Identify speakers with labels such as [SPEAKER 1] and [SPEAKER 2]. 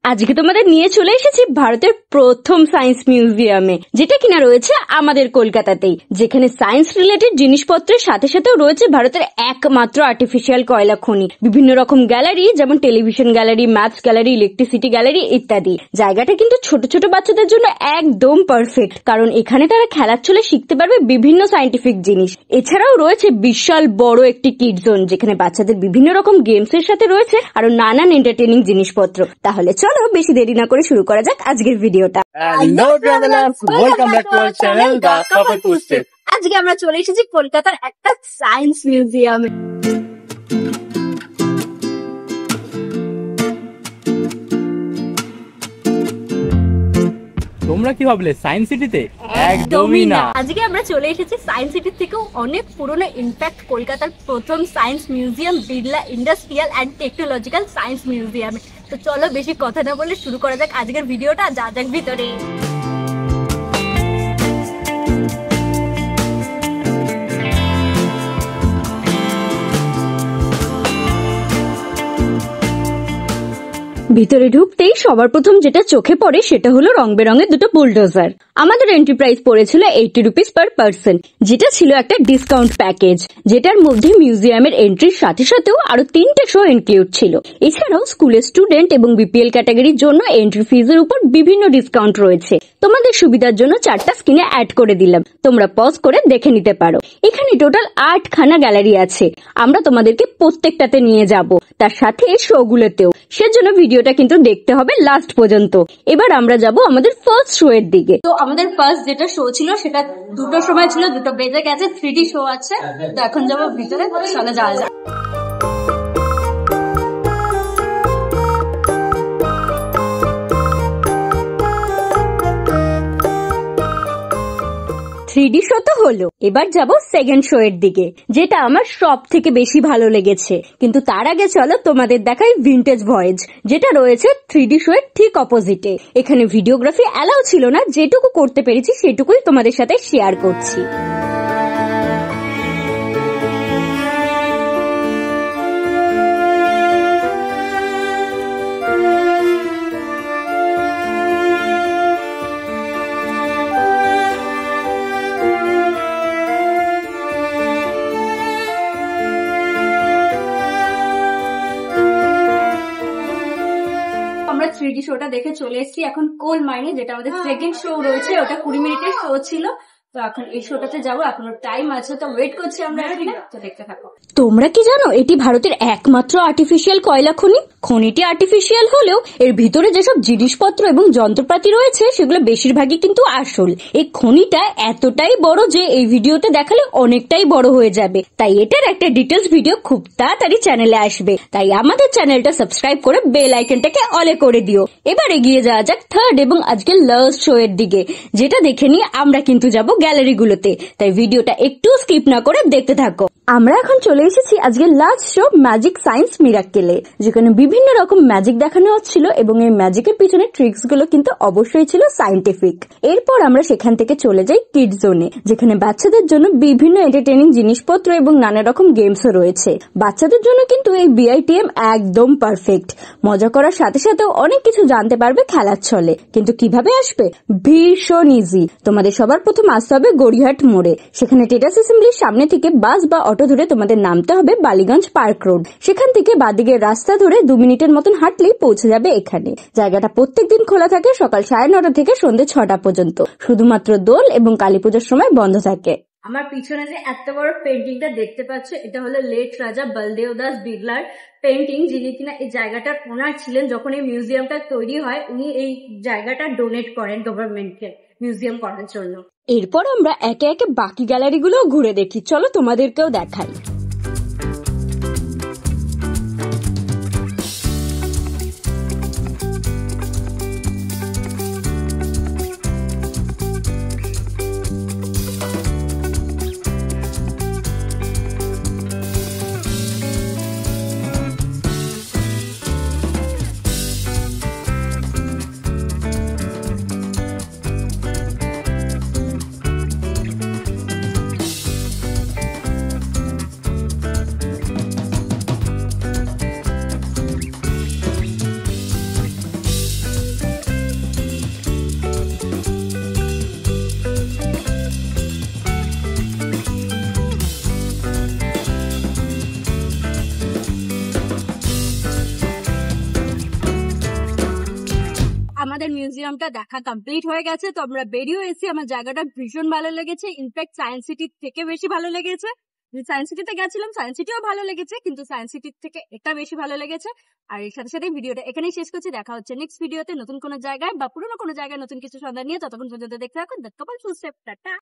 [SPEAKER 1] আজকে তোমাদের নিয়ে চলে এসেছি ভারতের প্রথম সায়েন্স মিউজিয়ামে, যেটা কিনা রয়েছে আমাদের কলকাতাতেই, যেখানে সায়েন্স রিলেটেড জিনিসপত্রের সাথে সাথেও রয়েছে ভারতের একমাত্র আর্টিফিশিয়াল কয়লা খনি, বিভিন্ন রকম গ্যালারি, যেমন television gallery, maps gallery, electricity gallery ইত্যাদি। জায়গাটা কিন্তু ছোট ছোট বাচ্চাদের জন্য একদম পারফেক্ট, কারণ এখানে তারা খেলার ছলে শিখতে পারবে বিভিন্ন সায়েন্টিফিক জিনিস। এছাড়াও রয়েছে বিশাল বড় একটি কিড জোন, যেখানে বাচ্চাদের বিভিন্ন রকম গেমস এর সাথে রয়েছে আরো নানান এন্টারটেইনিং জিনিসপত্র। তাহলে চলো বেশি দেরি না করে শুরু করা যাক আজকের ভিডিওটা। আজকে আমরা চলে এসেছি কলকাতার একটা সায়েন্স মিউজিয়ামে।
[SPEAKER 2] তোমরা কি ভাবলে সায়েন্স সিটিতে? একদমই না।
[SPEAKER 1] আজকে আমরা চলে এসেছি সায়েন্স সিটি থেকেও অনেক পুরনো, ইনফ্যাক্ট কলকাতার প্রথম science museum Birla industrial and technological science মিউজিয়ামে। তো চলো বেশি কথা না বলে শুরু করা যাক আজকের ভিডিওটা। যা যাক ভিতরে। ভিতরে ঢুকতেই সবার প্রথম যেটা চোখে পড়ে সেটা হলো রং বেরঙের দুটো বুলডোজার। আমাদের এন্ট্রি প্রাইস পড়েছিল 80 রুপিস পার পার্সন, যেটা ছিল একটা ডিসকাউন্ট প্যাকেজ, যেটার মধ্যে মিউজিয়ামের এন্ট্রির সাথে সাথেও আরো 3টে শো ইনক্লুড ছিল। এছাড়াও স্কুলের স্টুডেন্ট এবং বিপিএল ক্যাটাগরির জন্য এন্ট্রি ফিজের উপর বিভিন্ন ডিসকাউন্ট রয়েছে। তোমাদের সুবিধার জন্য 4টা স্ক্রিনে অ্যাড করে দিলাম, তোমরা পজ করে দেখে নিতে পারো। এখানে টোটাল 8খানা গ্যালারি আছে, আমরা তোমাদেরকে প্রত্যেকটাতে নিয়ে যাব, তার সাথে শো গুলোতেও। সেজন্য ভিডিওটা কিন্তু দেখতে হবে লাস্ট পর্যন্ত। এবার আমরা যাব আমাদের ফার্স্ট শো এর দিকে। তো আমাদের ফার্স্ট যেটা শো ছিল সেটা 2টোর সময় ছিল, 2টো বেজে গেছে, 3D শো আছে। তো এখন যাবো ভিতরে, চলে যাওয়া যাক। 3D শো তো হলো, এবার যাব সেকেন্ড শো এর দিকে, যেটা আমার সব থেকে বেশি ভালো লেগেছে। কিন্তু তার আগে চলো তোমাদের দেখাই ভিনটেজ ভয়েজ, যেটা রয়েছে 3D শো এর ঠিক অপোজিটে। এখানে ভিডিওগ্রাফি অ্যালাউ ছিল না, যেটুকু করতে পেরেছি সেটুকুই তোমাদের সাথে শেয়ার করছি। আমরা 3D শোটা দেখে চলে এসেছি এখন কোল মাইনে, যেটা আমাদের সেকেন্ড শো রয়েছে। ওটা 20 মিনিটের শো ছিল। তো এখন এই শোটাতে যাবো, এখনো টাইম আছে, তো ওয়েট করছি আমরা এখানে, তো দেখতে থাকো। তোমরা কি জানো এটি ভারতের একমাত্র আর্টিফিশিয়াল কয়লা খনি? খনিটি আর্টিফিশিয়াল হলেও এর ভিতরে যেসব জিনিসপত্র এবং যন্ত্রপাতি রয়েছে সেগুলো বেশিরভাগই কিন্তু আসল। এই খনিটা এতটাই বড় যে এই ভিডিওতে দেখালে অনেকটাই বড় হয়ে যাবে, তাই এটার একটা ডিটেলস ভিডিও খুব তাড়াতাড়ি চ্যানেলে আসবে। তাই আমাদের চ্যানেলটা সাবস্ক্রাইব করে বেল আইকনটাকে অলে করে দিও। এবার এগিয়ে যাওয়া যাক থার্ড এবং আজকের লাস্ট শো এর দিকে, যেটা দেখে নিয়ে আমরা কিন্তু যাব গ্যালারিগুলোতে। তাই ভিডিওটা একটু স্কিপ না করে দেখতে থাকো। আমরা এখন চলে এসেছি আজকের লাস্ট শো ম্যাজিক সায়েন্স মিরাক্কেলে, যেখানে বিভিন্ন রকম ম্যাজিক দেখানো হচ্ছিল এবং এই ম্যাজিকের পিছনে ট্রিক্স গুলো কিন্তু অবশ্যই ছিল সায়েন্টিফিক। এরপর আমরা সেখান থেকে চলে যাই কিড জোনে, যেখানে বাচ্চাদের জন্য বিভিন্ন এন্টারটেইনিং জিনিসপত্র এবং নানা রকম গেমসও রয়েছে। বাচ্চাদের জন্য কিন্তু এই বিআইটিএম একদম পারফেক্ট। মজা করার সাথে সাথেও অনেক কিছু জানতে পারবে খেলার ছলে। কিন্তু কিভাবে আসবে? ভীষণ ইজি। তোমাদের সবার প্রথম আসতে হবে গড়িয়াহাট মোড়ে। সেখানে টেটাস অ্যাসেম্বলির সামনে থেকে বাস বা অটো ধরে তোমাদের নামতে হবে বালিগঞ্জ পার্ক রোড। সেখান থেকে বাদিকের রাস্তা ধরে 2 মিনিটের মতন হাঁটলেই পৌঁছে যাবে এখানে। জায়গাটা প্রত্যেকদিন খোলা থাকে সকাল 9:30 থেকে সন্ধ্যে 6টা পর্যন্ত। শুধুমাত্র দোল এবং কালী পুজোর সময় বন্ধ থাকে। আমার পিছনে যে এত বড় পেন্টিংটা দেখতে পাচ্ছ, এটা হলো লেট রাজা বলদেও দাস বিড়লার পেন্টিং, যিনি কিনা এই জায়গাটার ওনার ছিলেন। যখন এই মিউজিয়ামটা তৈরি হয় উনি এই জায়গাটা ডোনেট করেন গভর্নমেন্টকে মিউজিয়াম করার জন্য। এরপর আমরা একে একে বাকি গ্যালারিগুলো ঘুরে দেখি, চলো তোমাদেরকেও দেখাই। মিউজিয়ামটা দেখা কমপ্লিট হয়ে গেছে, তো আমরা বেরিয়ে এসেছি। আমার জায়গাটা ভীষণ ভালো লেগেছে, ইনফ্যাক্ট সায়েন্স সিটির থেকে বেশি ভালো লেগেছে। সায়েন্স সিটিতে গেছিলাম, সায়েন্স সিটিও ভালো লেগেছে, কিন্তু সায়েন্স সিটির থেকে এটা বেশি ভালো লেগেছে। আর এর সাথে সাথে ভিডিওটা এখানেই শেষ করছি। দেখা হচ্ছে নেক্সট ভিডিওতে নতুন কোনো জায়গায় বা পুরোনো কোনো জায়গায় নতুন কিছু সন্ধান নিয়ে। ততক্ষণ পর্যন্ত দেখতে থাকুন দ্য কাপল ফুটস্টেপ। টাটা।